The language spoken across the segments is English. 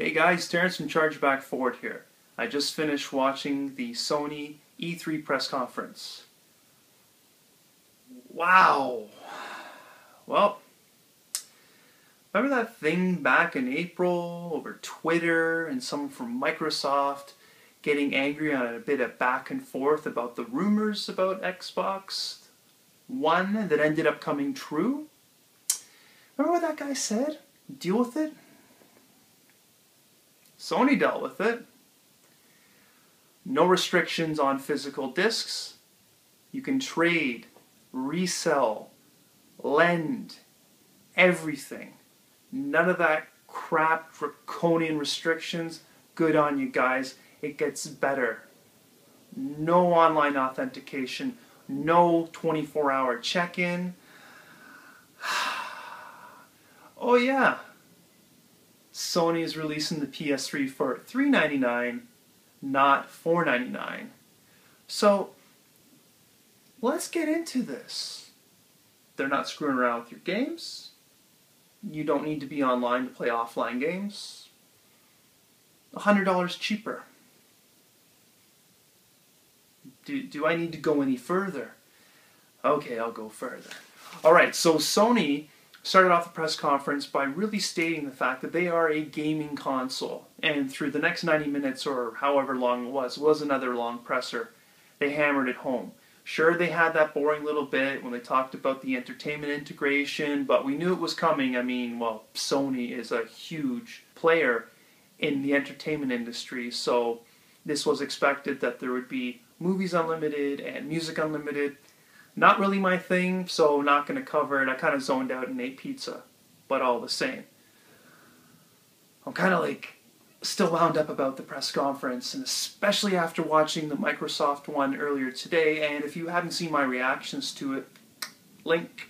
Hey guys, Terence from Charge Back Forward here. I just finished watching the Sony E3 press conference. Wow! Well, remember that thing back in April over Twitter and someone from Microsoft getting angry on a bit of back and forth about the rumors about Xbox One that ended up coming true? Remember what that guy said? Deal with it? Sony dealt with it. No restrictions on physical discs. You can trade, resell, lend, everything. None of that crap, draconian restrictions. Good on you guys. It gets better. No online authentication. No 24-hour check-in. Oh yeah. Sony is releasing the PS3 for $399, not $499. So, let's get into this. They're not screwing around with your games. You don't need to be online to play offline games. $100 cheaper. Do I need to go any further? Okay, I'll go further. Alright, so Sony started off the press conference by really stating the fact that they are a gaming console. And through the next 90 minutes, or however long it was another long presser, they hammered it home. Sure, they had that boring little bit when they talked about the entertainment integration, but we knew it was coming. I mean, well, Sony is a huge player in the entertainment industry, so this was expected that there would be movies unlimited and music unlimited. Not really my thing, so not going to cover it. I kind of zoned out and ate pizza, but all the same. I'm kind of still wound up about the press conference, and especially after watching the Microsoft one earlier today, and if you haven't seen my reactions to it, link,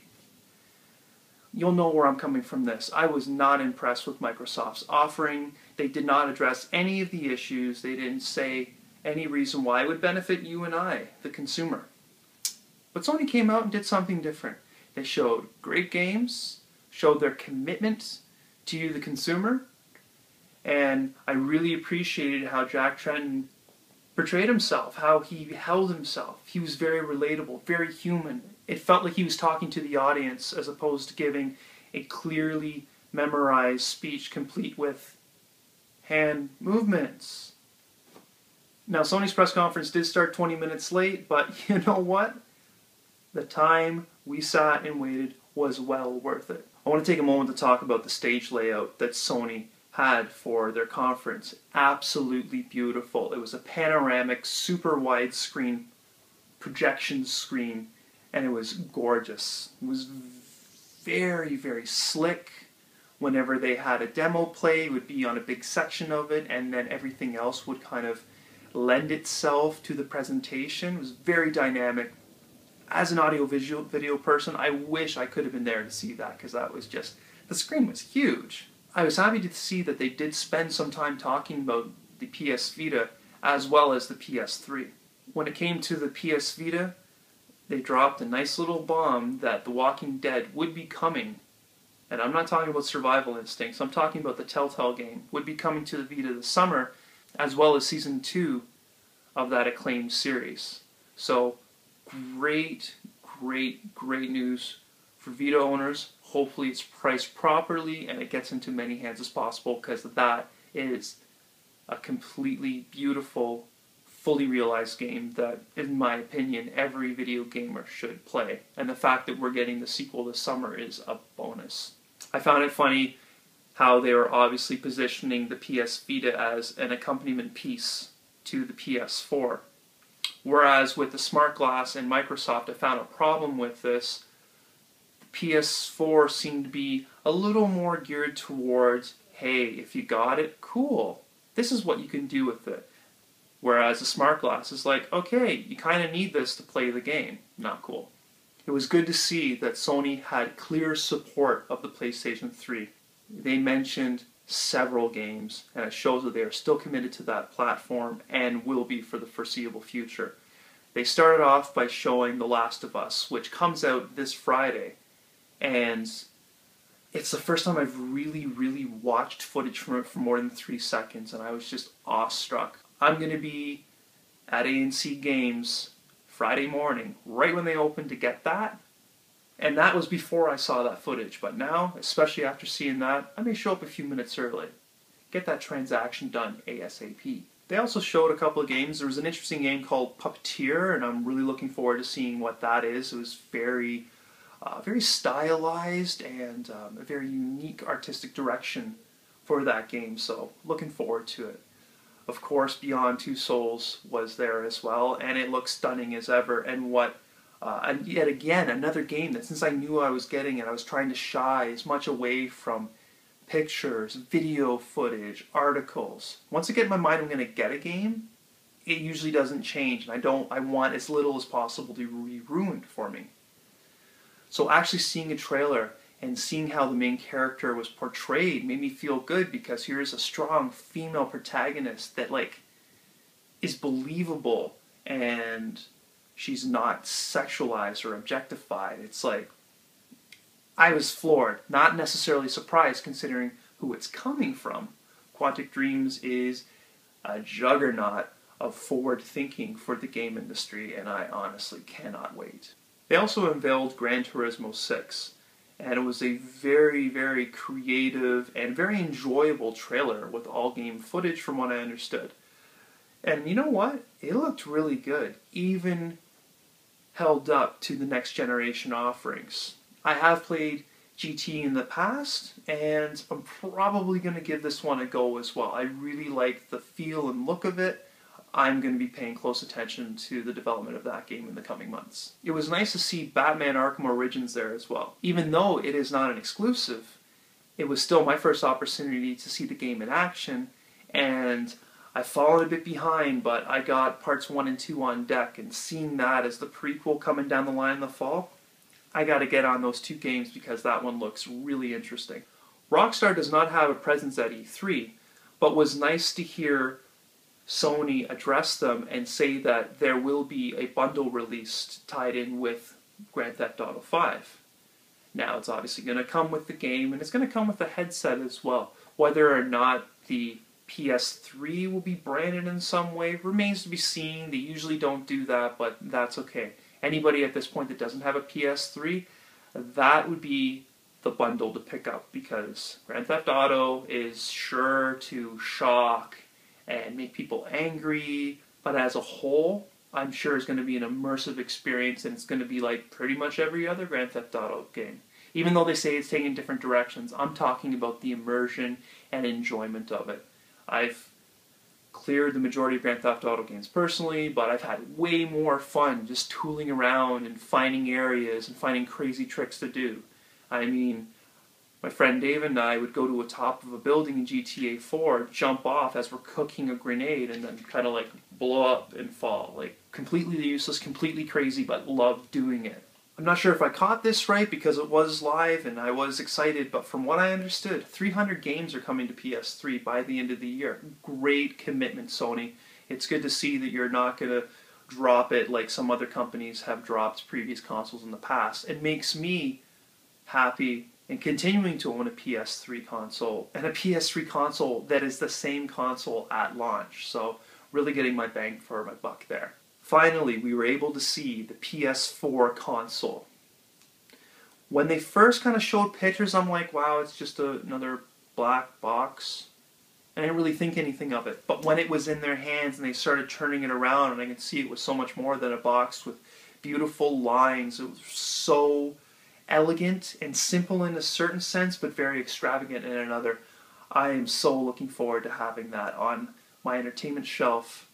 you'll know where I'm coming from this. I was not impressed with Microsoft's offering. They did not address any of the issues. They didn't say any reason why it would benefit you and I, the consumer. But Sony came out and did something different. They showed great games, showed their commitment to you, the consumer, and I really appreciated how Jack Tretton portrayed himself, how he held himself. He was very relatable, very human. It felt like he was talking to the audience as opposed to giving a clearly memorized speech complete with hand movements. Now, Sony's press conference did start 20 minutes late, but you know what? The time we sat and waited was well worth it. I want to take a moment to talk about the stage layout that Sony had for their conference. Absolutely beautiful. It was a panoramic, super wide screen, projection screen, and it was gorgeous. It was very, very slick. Whenever they had a demo play, it would be on a big section of it, and then everything else would kind of lend itself to the presentation. It was very dynamic. As an audio-visual video person, I wish I could have been there to see that, because that was just, the screen was huge. I was happy to see that they did spend some time talking about the PS Vita as well as the PS3. When it came to the PS Vita, they dropped a nice little bomb that The Walking Dead would be coming, and I'm not talking about Survival Instincts, I'm talking about the Telltale game, would be coming to the Vita this summer, as well as Season 2 of that acclaimed series. So, great news for Vita owners. Hopefully it's priced properly and it gets into many hands as possible, because that is a completely beautiful, fully realized game that, in my opinion, every video gamer should play. And the fact that we're getting the sequel this summer is a bonus. I found it funny how they were obviously positioning the PS Vita as an accompaniment piece to the PS4. Whereas with the Smart Glass and Microsoft, I found a problem with this. The PS4 seemed to be a little more geared towards, hey, if you got it, cool. This is what you can do with it. Whereas the Smart Glass is like, okay, you kind of need this to play the game. Not cool. It was good to see that Sony had clear support of the PlayStation 3. They mentioned several games, and it shows that they are still committed to that platform and will be for the foreseeable future. They started off by showing The Last of Us, which comes out this Friday, and It's the first time I've really watched footage from it for more than 3 seconds, and I was just awestruck. I'm going to be at A&C Games Friday morning, right when they open, to get that. And that was before I saw that footage, but now, especially after seeing that, I may show up a few minutes early. Get that transaction done ASAP. They also showed a couple of games. There was an interesting game called Puppeteer, and I'm really looking forward to seeing what that is. It was very stylized and a very unique artistic direction for that game, so looking forward to it. Of course, Beyond Two Souls was there as well, and it looks stunning as ever. And yet again, another game that, since I knew I was getting it, I was trying to shy as much away from pictures, video footage, articles. Once I get in my mind I'm going to get a game, it usually doesn't change, and I want as little as possible to be ruined for me. So actually seeing a trailer and seeing how the main character was portrayed made me feel good, because here's a strong female protagonist that is believable, and she's not sexualized or objectified. It's I was floored, not necessarily surprised considering who it's coming from. Quantic Dreams is a juggernaut of forward thinking for the game industry, and I honestly cannot wait. They also unveiled Gran Turismo 6, and it was a very creative and very enjoyable trailer with all game footage from what I understood. And you know what? It looked really good, even held up to the next generation offerings. I have played GT in the past, and I'm probably going to give this one a go as well. I really like the feel and look of it. I'm going to be paying close attention to the development of that game in the coming months. It was nice to see Batman Arkham Origins there as well. Even though it is not an exclusive, it was still my first opportunity to see the game in action, and I've fallen a bit behind, but I got parts 1 and 2 on deck, and seeing that as the prequel coming down the line in the fall, I gotta get on those 2 games because that one looks really interesting. Rockstar does not have a presence at E3, but was nice to hear Sony address them and say that there will be a bundle released tied in with Grand Theft Auto 5. Now, it's obviously going to come with the game, and it's going to come with a headset as well. Whether or not the PS3 will be branded in some way remains to be seen. They usually don't do that, but that's okay. Anybody at this point that doesn't have a PS3, that would be the bundle to pick up, because Grand Theft Auto is sure to shock and make people angry, but as a whole, I'm sure it's going to be an immersive experience, and it's going to be like pretty much every other Grand Theft Auto game. Even though they say it's taking different directions, I'm talking about the immersion and enjoyment of it. I've cleared the majority of Grand Theft Auto games personally, but I've had way more fun just tooling around and finding areas and finding crazy tricks to do. I mean, my friend Dave and I would go to the top of a building in GTA 4, jump off as we're cooking a grenade, and then kind of blow up and fall. Completely useless, completely crazy, but loved doing it. I'm not sure if I caught this right because it was live and I was excited, but from what I understood, 300 games are coming to PS3 by the end of the year. Great commitment, Sony. It's good to see that you're not going to drop it like some other companies have dropped previous consoles in the past. It makes me happy and continuing to own a PS3 console, and a PS3 console that is the same console at launch. So really getting my bang for my buck there. Finally, we were able to see the PS4 console. When they first kind of showed pictures, I'm like, wow, it's just another black box. And I didn't really think anything of it. But when it was in their hands and they started turning it around, and I could see it was so much more than a box with beautiful lines. It was so elegant and simple in a certain sense, but very extravagant in another. I am so looking forward to having that on my entertainment shelf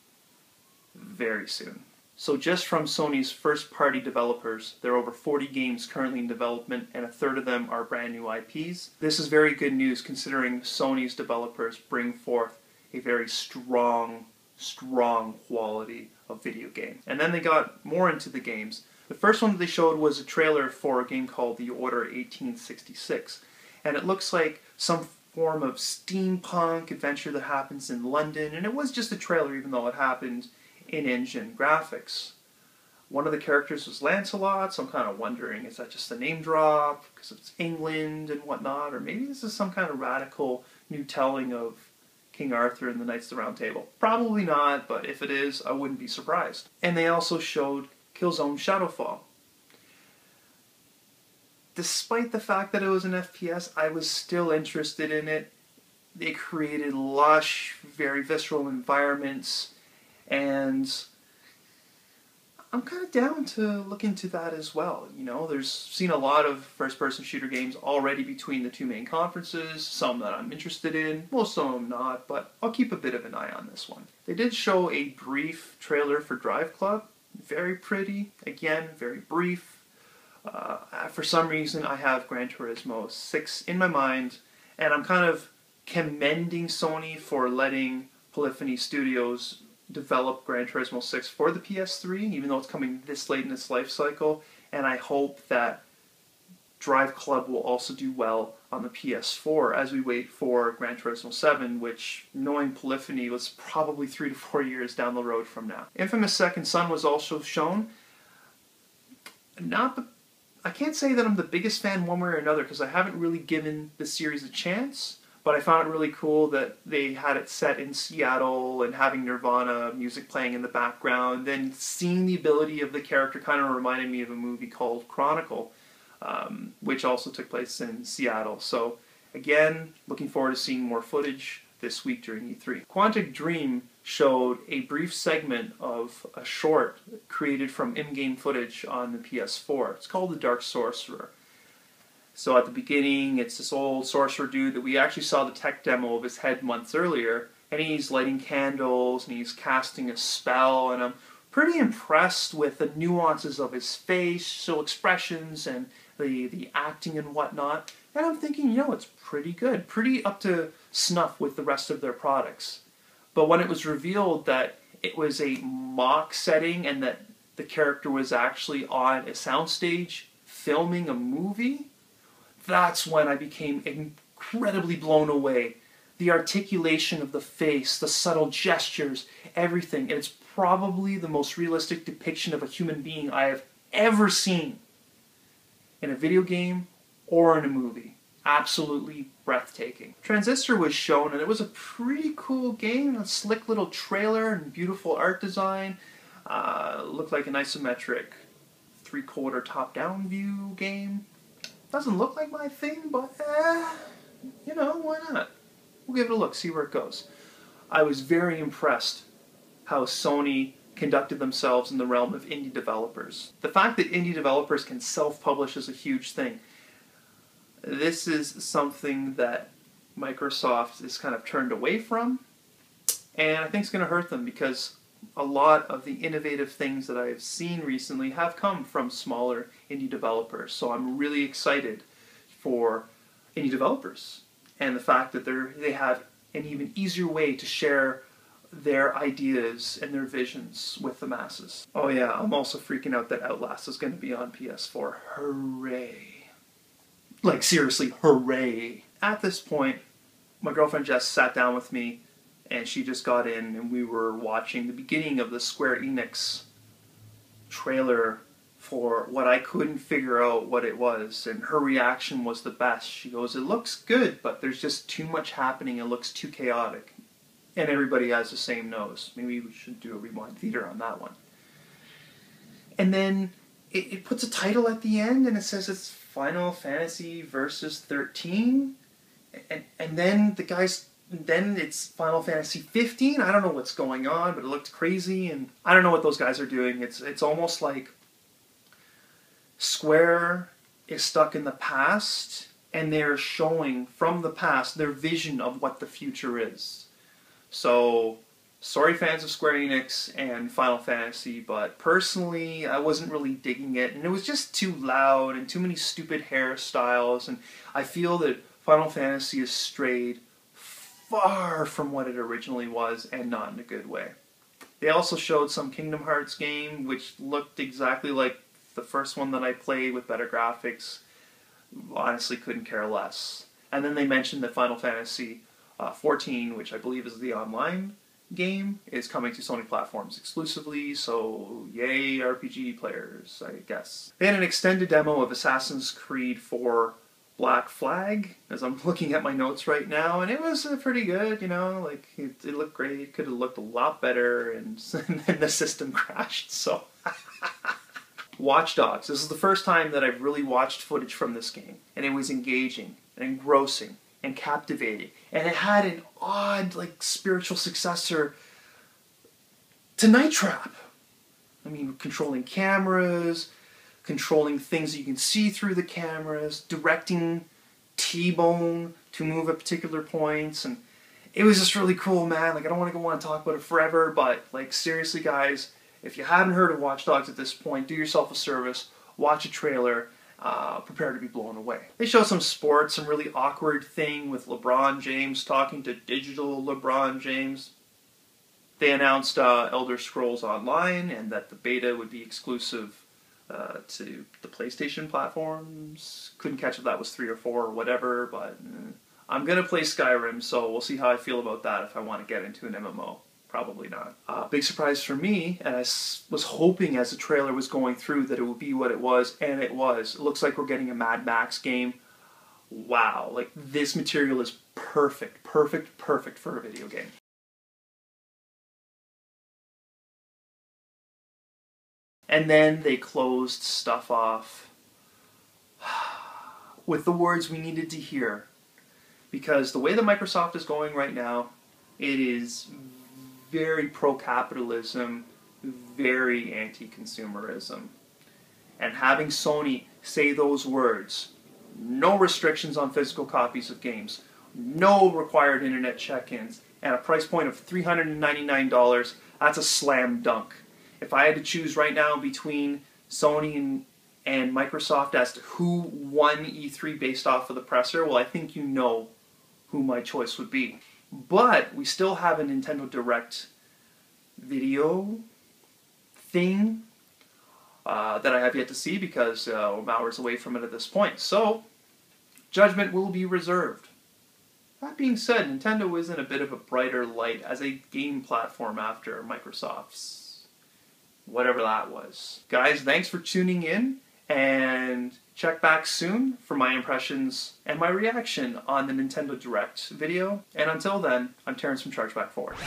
very soon. So just from Sony's first-party developers, there are over 40 games currently in development, and a third of them are brand new IPs. This is very good news considering Sony's developers bring forth a very strong quality of video game. And then they got more into the games. The first one that they showed was a trailer for a game called The Order 1866, and it looks like some form of steampunk adventure that happens in London, and it was just a trailer even though it happened in-engine graphics. One of the characters was Lancelot, so I'm kind of wondering, is that just a name drop because it's England and whatnot, or maybe this is some kind of radical new telling of King Arthur and the Knights of the Round Table? Probably not, but if it is, I wouldn't be surprised. And they also showed Killzone Shadowfall. Despite the fact that it was an FPS, I was still interested in it. They created lush, very visceral environments, and I'm kind of down to look into that as well. You know, there's seen a lot of first-person shooter games already between the two main conferences, some that I'm interested in, most of them not, but I'll keep a bit of an eye on this one. They did show a brief trailer for Drive Club. Very pretty, again, very brief. For some reason, I have Gran Turismo 6 in my mind, and I'm kind of commending Sony for letting Polyphony Studios develop Gran Turismo 6 for the PS3, even though it's coming this late in its life cycle, and I hope that Drive Club will also do well on the PS4 as we wait for Gran Turismo 7, which, knowing Polyphony, was probably 3 to 4 years down the road from now. Infamous Second Son was also shown. I can't say that I'm the biggest fan one way or another because I haven't really given the series a chance, but I found it really cool that they had it set in Seattle and having Nirvana music playing in the background. Then seeing the ability of the character kind of reminded me of a movie called Chronicle, which also took place in Seattle. So again, looking forward to seeing more footage this week during E3. Quantic Dream showed a brief segment of a short created from in-game footage on the PS4. It's called The Dark Sorcerer. So at the beginning, it's this old sorcerer dude that we actually saw the tech demo of his head months earlier, and he's lighting candles and he's casting a spell, and I'm pretty impressed with the nuances of his facial expressions and the acting and whatnot. And I'm thinking, you know, it's pretty good, pretty up to snuff with the rest of their products. But when it was revealed that it was a mock setting and that the character was actually on a soundstage filming a movie, that's when I became incredibly blown away. The articulation of the face, the subtle gestures, everything. And it's probably the most realistic depiction of a human being I have ever seen in a video game or in a movie. Absolutely breathtaking. Transistor was shown, and it was a pretty cool game. A slick little trailer and beautiful art design. Looked like an isometric three-quarter top-down view game. Doesn't look like my thing, but you know, why not? We'll give it a look, see where it goes. I was very impressed how Sony conducted themselves in the realm of indie developers. The fact that indie developers can self-publish is a huge thing. This is something that Microsoft is kind of turned away from, and I think it's going to hurt them because a lot of the innovative things that I've seen recently have come from smaller indie developers. So I'm really excited for indie developers and the fact that they have an even easier way to share their ideas and their visions with the masses. Oh yeah, I'm also freaking out that Outlast is going to be on PS4. Hooray. Like, seriously, hooray. At this point, my girlfriend Jess sat down with me, and she just got in, and we were watching the beginning of the Square Enix trailer for what I couldn't figure out what it was, and her reaction was the best. She goes, it looks good, but there's just too much happening, it looks too chaotic. And everybody has the same nose. Maybe we should do a rewind theater on that one. And then it puts a title at the end, and it says it's Final Fantasy Versus 13, and then then it's Final Fantasy 15. I don't know what's going on, but it looked crazy, and I don't know what those guys are doing. It's almost like Square is stuck in the past, and they're showing from the past their vision of what the future is. So, sorry fans of Square Enix and Final Fantasy, but personally I wasn't really digging it, and it was just too loud and too many stupid hairstyles, and I feel that Final Fantasy has strayed far from what it originally was, and not in a good way. They also showed some Kingdom Hearts game, which looked exactly like the first one that I played with better graphics. Honestly, couldn't care less. And then they mentioned that Final Fantasy 14, which I believe is the online game is coming to Sony platforms exclusively, so yay RPG players, I guess. They had an extended demo of Assassin's Creed 4 Black Flag, as I'm looking at my notes right now, and it was pretty good, you know, like, it looked great. It could have looked a lot better, and then the system crashed, so... Watch Dogs. This is the first time that I've really watched footage from this game, and it was engaging, and engrossing, and captivating, and it had an odd, like, spiritual successor to Night Trap. I mean, controlling cameras, controlling things that you can see through the cameras, directing T-Bone to move at particular points, and it was just really cool, man. Like, I don't want to go on and talk about it forever, but, like, seriously, guys, if you haven't heard of Watch Dogs at this point, do yourself a service, watch a trailer, prepare to be blown away. They show some sports, some really awkward thing with LeBron James talking to digital LeBron James. They announced Elder Scrolls Online, and that the beta would be exclusive to the PlayStation platforms. Couldn't catch if that was 3 or 4 or whatever, but I'm going to play Skyrim, so we'll see how I feel about that if I want to get into an MMO. Probably not. Big surprise for me, and I was hoping as the trailer was going through that it would be what it was, and it was. It looks like we're getting a Mad Max game. Wow, like this material is perfect, perfect, perfect for a video game. And then they closed stuff off with the words we needed to hear. Because the way that Microsoft is going right now, it is very pro-capitalism, very anti-consumerism. And having Sony say those words, no restrictions on physical copies of games, no required internet check-ins, and a price point of $399, that's a slam dunk. If I had to choose right now between Sony and Microsoft as to who won E3 based off of the presser, well, I think you know who my choice would be. But we still have a Nintendo Direct video thing that I have yet to see because I'm hours away from it at this point. So, judgment will be reserved. That being said, Nintendo is in a bit of a brighter light as a game platform after Microsoft's whatever that was. Guys, thanks for tuning in, and check back soon for my impressions and my reaction on the Nintendo Direct video. And until then, I'm Terence from Chargeback Forward.